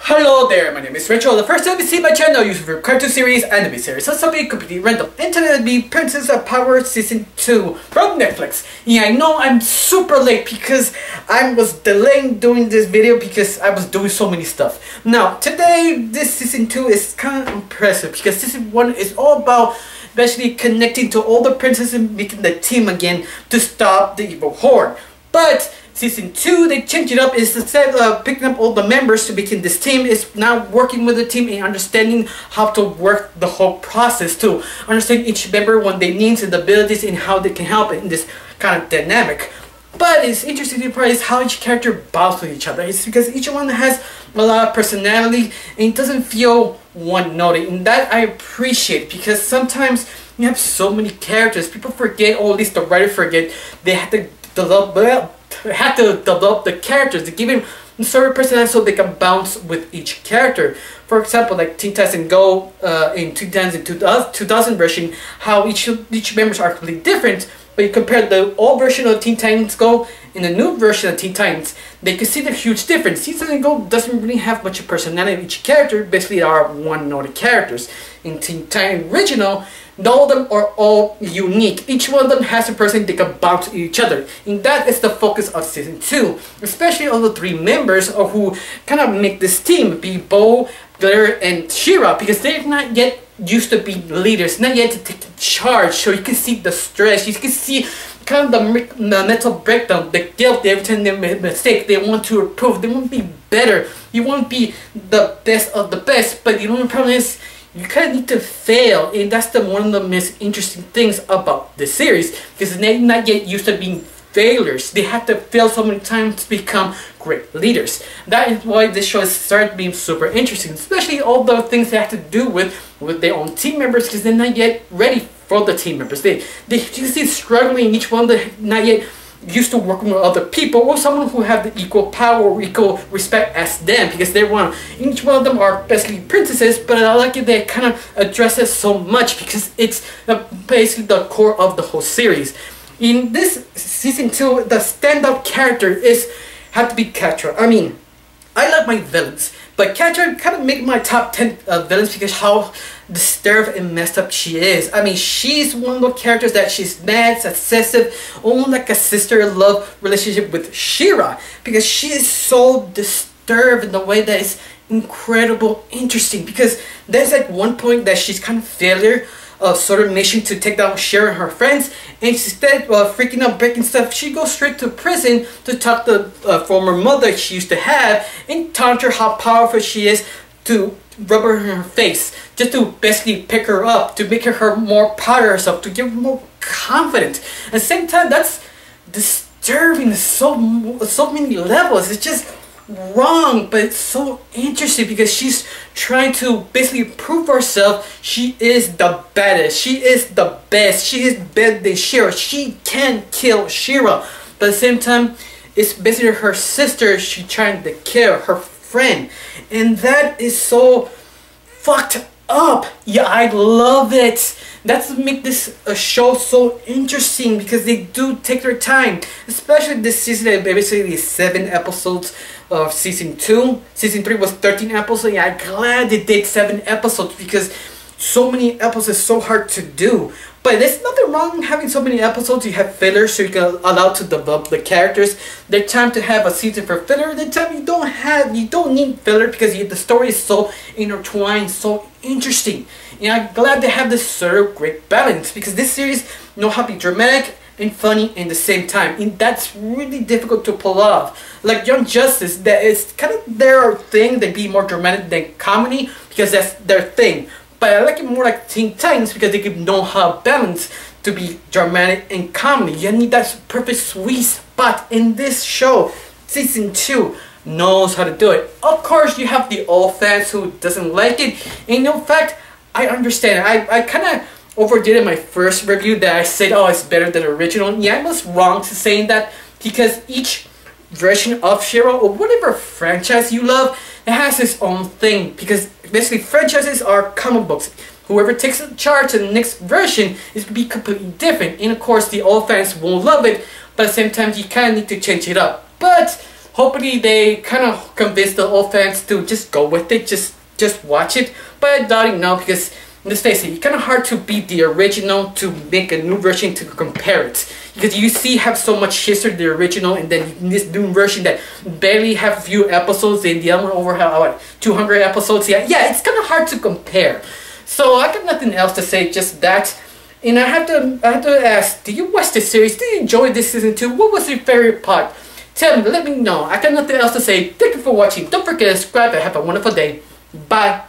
Hello there, my name is Rachel. The first time you see my channel, I use for cartoon series, anime series, and something completely random. And today will be Princess of Power Season 2 from Netflix. Yeah, I know I'm super late because I was delaying doing this video because I was doing so many stuff. Now, today, this Season 2 is kind of impressive because Season 1 is all about basically connecting to all the princesses and making the team again to stop the evil horde. But Season 2, they changed it up. Instead of picking up all the members to begin this team, is now working with the team and understanding how to work the whole process to understand each member, what they needs and abilities, and how they can help in this kind of dynamic. But it's interesting to part is how each character bounces with each other. It's because each one has a lot of personality and it doesn't feel one-noted. And that I appreciate because sometimes you have so many characters, people forget, or at least the writer forget, they have to develop the characters to give him a certain personality so they can bounce with each character. For example, like Teen Titans Go in 2000 version, how each members are completely different. But you compare the old version of Teen Titans Go and the new version of Teen Titans, they can see the huge difference. Teen Titans Go doesn't really have much of personality of each character. Basically, there are one-noted characters. In Teen Titans Original, all of them are all unique. Each one of them has a person they can bounce to each other. And that is the focus of Season 2. Especially all the three members who kind of make this team, be Bow, Glitter, and She-Ra, because they're not yet used to be leaders, not yet to take charge. So you can see the stress, you can see kind of the mental breakdown, the guilt every time they make a mistake. They want to improve, they want to be better. You want to be the best of the best, but the only problem is you kind of need to fail, and that's one of the most interesting things about this series, because they're not yet used to being failures. They have to fail so many times to become great leaders. That is why this show has started being super interesting, especially all the things they have to do with their own team members, because they're not yet ready for the team members. You can see struggling, each one that not yet used to working with other people, or someone who have the equal power or equal respect as them, because they want, each one of them are basically princesses. But I like it, they kind of address it so much because it's basically the core of the whole series. In this Season 2, the stand-up character had to be Catra. I mean, I like my villains, but Catra kind of make my top 10 villains because how disturbed and messed up she is. I mean, she's one of the characters that she's mad, obsessive, almost like a sister-love relationship with She-Ra, because she is so disturbed in the way that is incredible, interesting, because there's like one point that she's kind of failure of sort of mission to take down She-Ra and her friends, and instead of freaking out, breaking stuff, she goes straight to prison to talk to the former mother she used to have and taunt her how powerful she is, to rub her in her face, just to basically pick her up, to make her more proud of herself, to give her more confidence. At the same time, that's disturbing so many levels. It's just wrong, but it's so interesting because she's trying to basically prove herself. She is the baddest, she is the best, she is better than She-Ra, she can kill She-Ra. But at the same time, it's basically her sister she's trying to kill, her friend, and that is so fucked up. Yeah, I love it. That's what makes this show so interesting, because they do take their time, especially this season. Basically 7 episodes of Season 2. Season 3 was 13 episodes. Yeah, I'm glad they did 7 episodes because so many episodes is so hard to do. But there's nothing wrong having so many episodes. You have fillers so you can allow to develop the characters. There's time to have a season for filler. There's time you don't need filler because the story is so intertwined, so interesting. And I'm glad they have this sort of great balance, because this series knows how to be dramatic and funny in the same time, and that's really difficult to pull off. Like Young Justice, that is kind of their thing. They be more dramatic than comedy because that's their thing. But I like it more like Teen Titans because they can know how to balance to be dramatic and comedy. You need that perfect sweet spot. In this show, Season 2 knows how to do it. Of course, you have the old fans who doesn't like it, and in fact, I understand. I kind of overdid in my first review that I said, oh, it's better than the original. Yeah, I was wrong to saying that, because each version of She-Ra, or whatever franchise you love, it has its own thing, because basically franchises are comic books. Whoever takes the charge to the next version is going to be completely different, and of course the old fans won't love it, but at the same time you kind of need to change it up. But hopefully they kind of convince the old fans to just go with it, just watch it. But I doubt it now, because let's face it, it's kind of hard to beat the original to make a new version to compare it. Because you see have so much history the original, and then this new version that barely have a few episodes, and the other one over what, 200 episodes. Yeah, it's kind of hard to compare. So I got nothing else to say, just that. And I have to ask, did you watch this series? Did you enjoy this season 2? What was your favorite part? Tell me, let me know. I got nothing else to say. Thank you for watching. Don't forget to subscribe and have a wonderful day. Bye.